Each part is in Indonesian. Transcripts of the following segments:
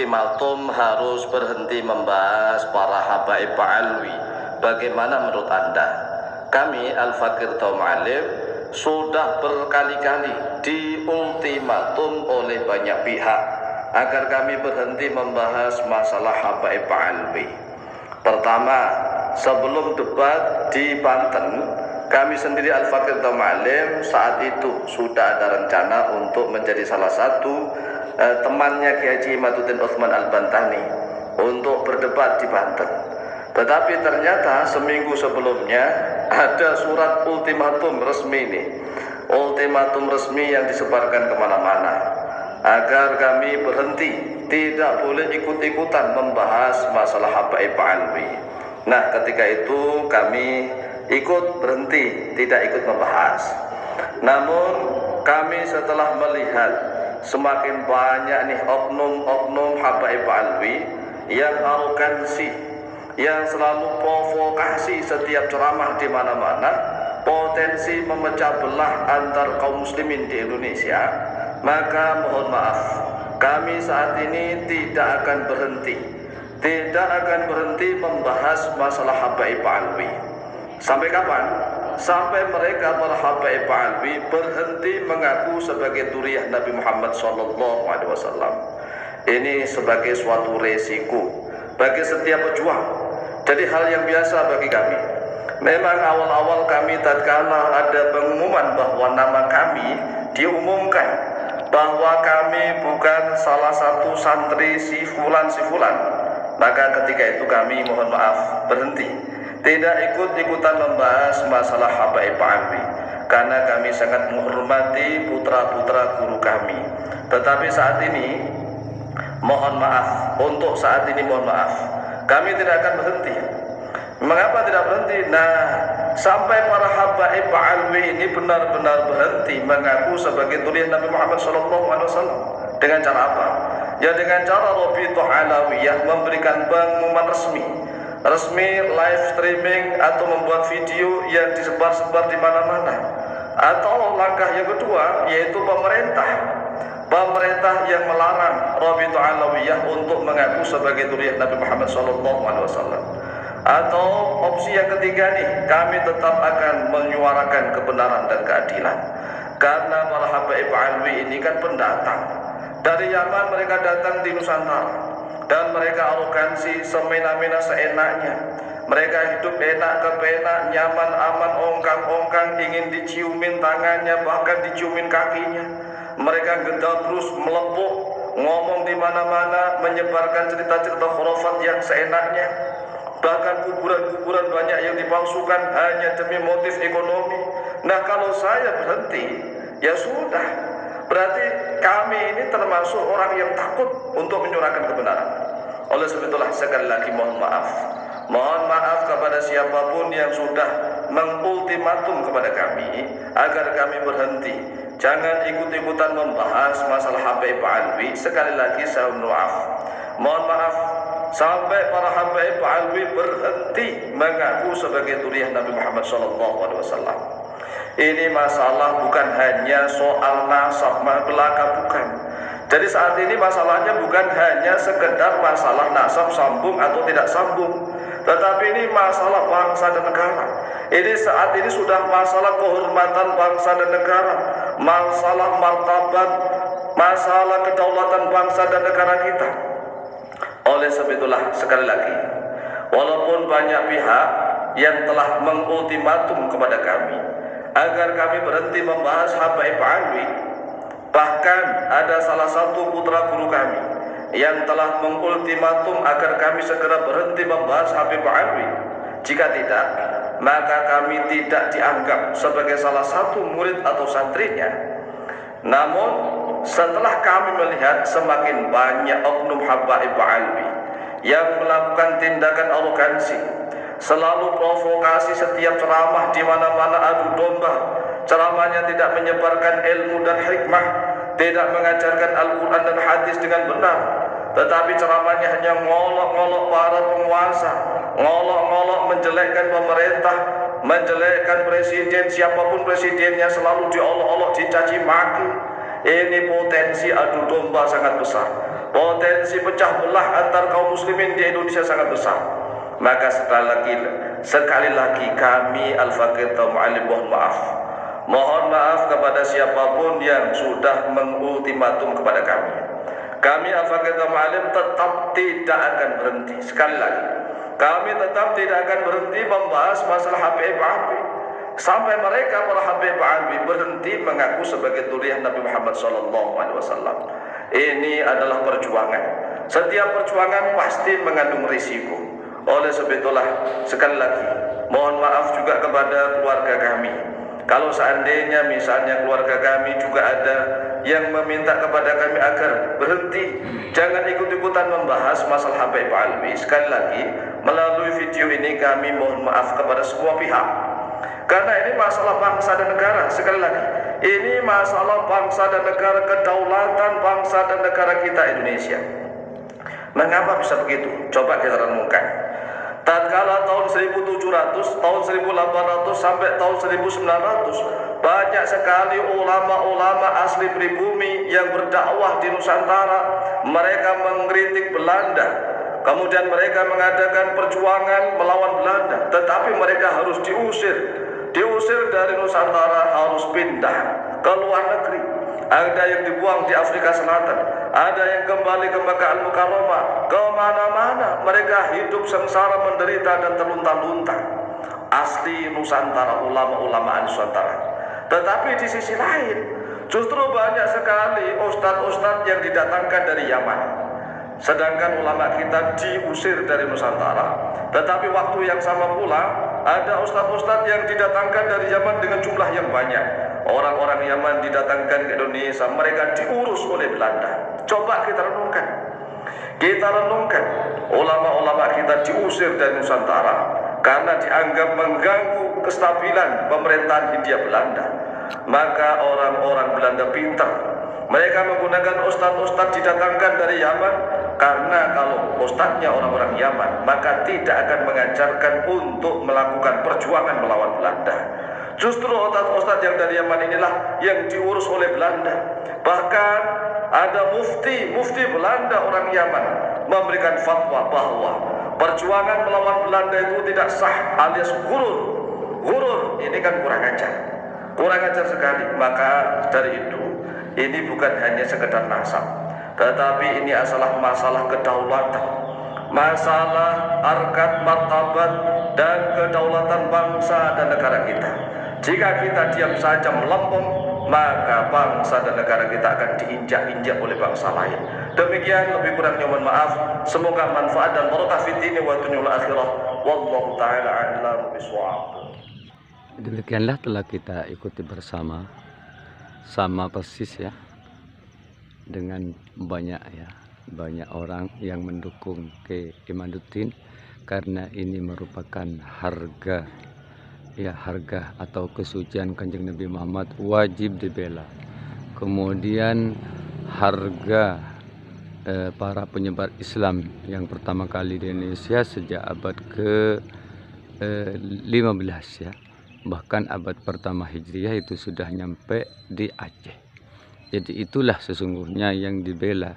ultimatum harus berhenti membahas para habaib Alwi. Bagaimana menurut Anda? Kami Al-Fakir Taum Alim sudah berkali-kali diultimatum oleh banyak pihak agar kami berhenti membahas masalah habaib Alwi. Pertama, sebelum debat di Banten, kami sendiri Al-Fakir Taum Alim saat itu sudah ada rencana untuk menjadi salah satu temannya Kiai Haji Imaduddin Utsman Al-Bantani untuk berdebat di Banten. Tetapi ternyata seminggu sebelumnya ada surat ultimatum resmi yang disebarkan kemana-mana agar kami berhenti, tidak boleh ikut-ikutan membahas masalah habaib Alwi. Nah, ketika itu kami ikut berhenti, tidak ikut membahas. Namun kami setelah melihat semakin banyak nih oknum-oknum habaib Alwi yang arogansi, yang selalu provokasi setiap ceramah di mana-mana, potensi memecah belah antar kaum muslimin di Indonesia, maka mohon maaf, kami saat ini tidak akan berhenti membahas masalah habaib Alwi. Sampai kapan? Sampai mereka para habaib Alwi berhenti mengaku sebagai dzurriyyah Nabi Muhammad SAW. Ini sebagai suatu resiko bagi setiap pejuang. Jadi hal yang biasa bagi kami. Memang awal-awal kami tatkala ada pengumuman bahwa nama kami diumumkan bahwa kami bukan salah satu santri si fulan, maka ketika itu kami mohon maaf berhenti, tidak ikut-ikutan membahas masalah habaib Alwi, karena kami sangat menghormati putra-putra guru kami. Tetapi saat ini mohon maaf, kami tidak akan berhenti. Mengapa tidak berhenti? Nah, sampai para habaib Alwi ini benar-benar berhenti mengaku sebagai dzurriyyah Nabi Muhammad SAW. Dengan cara apa? Ya dengan cara Rabithah Alawiyah memberikan pengumuman resmi live streaming atau membuat video yang disebar-sebar di mana-mana. Atau langkah yang kedua yaitu pemerintah yang melarang Rabithah Alawiyah untuk mengaku sebagai dzurriyyah Nabi Muhammad SAW. Atau opsi yang ketiga nih, kami tetap akan menyuarakan kebenaran dan keadilan, karena para habaib Alwi ini kan pendatang dari Yaman, mereka datang di Nusantara dan mereka arogansi semena-mena seenaknya. Mereka hidup enak kepenak, nyaman, aman, ongkang-ongkang, ingin diciumin tangannya, bahkan diciumin kakinya. Mereka gedabus, melepuk, ngomong di mana-mana, menyebarkan cerita-cerita khurafat yang seenaknya. Bahkan kuburan-kuburan banyak yang dipalsukan hanya demi motif ekonomi. Nah, kalau saya berhenti, ya sudah, berarti kami ini termasuk orang yang takut untuk menyuarakan kebenaran. Oleh sebab itulah sekali lagi mohon maaf kepada siapapun yang sudah mengultimatum kepada kami agar kami berhenti. Jangan ikut-ikutan membahas masalah habaib Alwi. Sekali lagi saya mohon maaf sampai para habaib Alwi berhenti mengaku sebagai dzurriyyah Nabi Muhammad SAW. Ini masalah bukan hanya soal nasab belaka, bukan. Jadi saat ini masalahnya bukan hanya sekedar masalah nasab sambung atau tidak sambung, tetapi ini masalah bangsa dan negara. Ini saat ini sudah masalah kehormatan bangsa dan negara, masalah martabat, masalah kedaulatan bangsa dan negara kita. Oleh sebab itulah sekali lagi, walaupun banyak pihak yang telah mengultimatum kepada kami agar kami berhenti membahas habaib Alwi, bahkan ada salah satu putra guru kami yang telah mengultimatum agar kami segera berhenti membahas habaib Alwi. Jika tidak, maka kami tidak dianggap sebagai salah satu murid atau santrinya. Namun setelah kami melihat semakin banyak oknum habaib Alwi yang melakukan tindakan arogansi, selalu provokasi setiap ceramah di mana-mana, adu domba, ceramahnya tidak menyebarkan ilmu dan hikmah, tidak mengajarkan Al-Quran dan hadis dengan benar, tetapi ceramahnya hanya ngolok-ngolok para penguasa, ngolok-ngolok menjelekkan pemerintah, menjelekkan presiden, siapapun presidennya selalu diolok-olok, dicaci maki. Ini potensi adu domba sangat besar. Potensi pecah belah antar kaum muslimin di Indonesia sangat besar. Maka sekali lagi kami Al-Faqih Mu'allim mohon maaf kepada siapapun yang sudah mengultimatum kepada kami. Kami Al-Faqih Mu'allim tetap tidak akan berhenti. Sekali lagi, kami tetap tidak akan berhenti membahas masalah Habib Alwi sampai mereka para Habib Alwi berhenti mengaku sebagai dzurriyyah Nabi Muhammad SAW. Ini adalah perjuangan. Setiap perjuangan pasti mengandung risiko. Oleh sebab itulah sekali lagi mohon maaf juga kepada keluarga kami. Kalau seandainya misalnya keluarga kami juga ada yang meminta kepada kami agar berhenti, jangan ikut-ikutan membahas masalah Habib Alwi. Sekali lagi, melalui video ini kami mohon maaf kepada semua pihak. Karena ini masalah bangsa dan negara. Sekali lagi, ini masalah bangsa dan negara, kedaulatan bangsa dan negara kita Indonesia. Mengapa bisa begitu? Coba kita renungkan. Tatkala tahun 1700, tahun 1800 sampai tahun 1900, banyak sekali ulama-ulama asli pribumi yang berdakwah di Nusantara. Mereka mengkritik Belanda, kemudian mereka mengadakan perjuangan melawan Belanda, tetapi mereka harus diusir dari Nusantara, harus pindah ke luar negeri. Ada yang dibuang di Afrika Selatan, ada yang kembali ke Makkah Al-Mukarramah. Kemana-mana mereka hidup sengsara, menderita dan terlunta-lunta. Asli Nusantara, ulama-ulama Nusantara. Tetapi di sisi lain, justru banyak sekali ustadz-ustadz yang didatangkan dari Yaman. Sedangkan ulama kita diusir dari Nusantara. Tetapi waktu yang sama pula ada ustadz-ustadz yang didatangkan dari Yaman dengan jumlah yang banyak. Orang-orang Yaman didatangkan ke Indonesia, mereka diurus oleh Belanda. Coba kita renungkan. Ulama-ulama kita diusir dari Nusantara karena dianggap mengganggu kestabilan pemerintahan Hindia Belanda. Maka orang-orang Belanda pintar. Mereka menggunakan ustadz-ustadz didatangkan dari Yaman, karena kalau ustadznya orang-orang Yaman, maka tidak akan mengajarkan untuk melakukan perjuangan melawan Belanda. Justru ustadz-ustadz yang dari Yaman inilah yang diurus oleh Belanda. Bahkan ada mufti Belanda orang Yaman memberikan fatwa bahwa perjuangan melawan Belanda itu tidak sah, alias gurur. Ini kan kurang ajar sekali. Maka dari itu, ini bukan hanya sekedar nasab, tetapi ini adalah masalah kedaulatan, masalah harkat martabat dan kedaulatan bangsa dan negara kita. Jika kita diam saja melempem, maka bangsa dan negara kita akan diinjak-injak oleh bangsa lain. Demikian, lebih kurangnya mohon maaf. Semoga manfaat dan barakah fid dini wa dunyal akhirah. Wallahu taala a'lam bishawab. Demikianlah telah kita ikuti bersama, sama persis ya, dengan banyak orang yang mendukung ke Imaduddin, karena ini merupakan harga atau kesucian Kanjeng Nabi Muhammad wajib dibela. Kemudian harga para penyebar Islam yang pertama kali di Indonesia sejak abad ke-15 ya. Bahkan abad pertama Hijriah itu sudah nyampe di Aceh. Jadi itulah sesungguhnya yang dibela,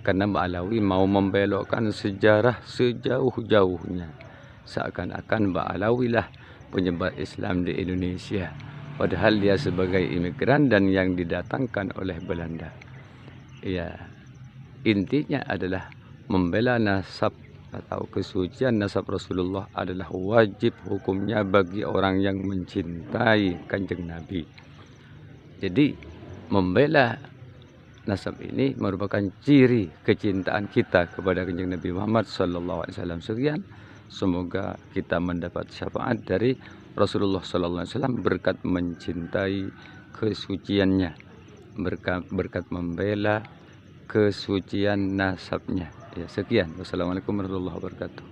karena Mbak Alawi mau membelokkan sejarah sejauh-jauhnya, seakan-akan Mbak Alawi lah penyebar Islam di Indonesia, padahal dia sebagai imigran dan yang didatangkan oleh Belanda. Ya, intinya adalah membela nasab atau kesucian nasab Rasulullah adalah wajib hukumnya bagi orang yang mencintai Kanjeng Nabi. Jadi membela nasab ini merupakan ciri kecintaan kita kepada Kanjeng Nabi Muhammad SAW. Sekian, semoga kita mendapat syafaat dari Rasulullah SAW berkat mencintai kesuciannya, berkat membela kesucian nasabnya. Ya, sekian. Wassalamualaikum warahmatullahi wabarakatuh.